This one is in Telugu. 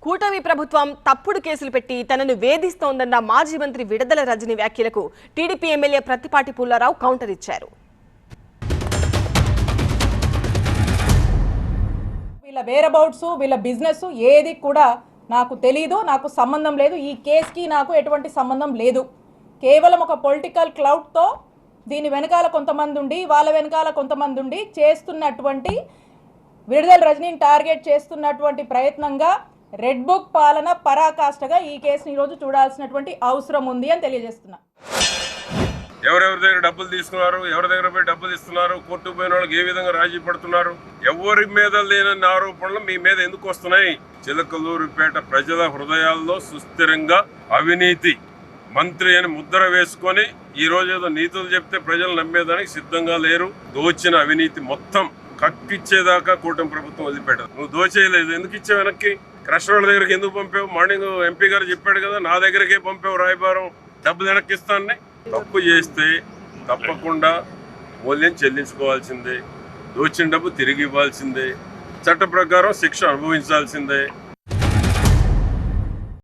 కూటమి ప్రభుత్వం తప్పుడు కేసులు పెట్టి తనను వేధిస్తోందన్న మాజీ మంత్రి విడుదల రజని వ్యాఖ్యలకు TDP MLA Prathipati Pullarao counter ఇచ్చారు. వీళ్ళ వేరబౌట్స్ వీళ్ళ బిజినెస్ ఏది కూడా నాకు తెలీదు, నాకు సంబంధం లేదు. ఈ కేసుకి నాకు ఎటువంటి సంబంధం లేదు. కేవలం ఒక పొలిటికల్ క్లౌడ్తో దీని వెనకాల కొంతమంది ఉండి వాళ్ళ వెనకాల కొంతమంది ఉండి చేస్తున్నటువంటి విడుదల రజనీని టార్గెట్ చేస్తున్నటువంటి ప్రయత్నంగా రెడ్ బుక్ పాలన పరాకాష్ఠగా ఈ కేసుని ఈరోజు చూడాల్సినటువంటి అవసరం ఉంది అని తెలియజేస్తున్నా. ఎవరెవరి దగ్గర డబ్బులు తీసుకున్నారు, ఎవరి దగ్గర పోయి డబ్బులు ఇస్తున్నారు, కోర్టుకు పోయిన వాళ్ళకి ఏ విధంగా రాజీ పడుతున్నారు, ఎవరి మీద లేనన్ని ఆరోపణలు మీ మీద ఎందుకు వస్తున్నాయి? చిలకలూరుపేట ప్రజల హృదయాల్లో సుస్థిరంగా అవినీతి మంత్రి అని ముద్ర వేసుకొని ఈ రోజు ఏదో నీతులు చెప్తే ప్రజలు నమ్మేదానికి సిద్ధంగా లేరు. దోచిన అవినీతి మొత్తం కక్కిచ్చేదాకా కూటమి ప్రభుత్వం వదిలిపెట్టదు. నువ్వు దోచేయలేదు, ఎందుకు ఇచ్చావు వెనక్కి? క్రషర్ వాళ్ళ దగ్గరికి ఎందుకు పంపావు? మార్నింగ్ ఎంపీ గారు చెప్పాడు కదా, నా దగ్గరకే పంపావు రాయబారం, డబ్బులు వెనక్కి ఇస్తానని. తప్పు చేస్తే తప్పకుండా మూల్యం చెల్లించుకోవాల్సిందే, దోచిన డబ్బు తిరిగి ఇవ్వాల్సిందే, చట్ట ప్రకారం శిక్ష అనుభవించాల్సిందే.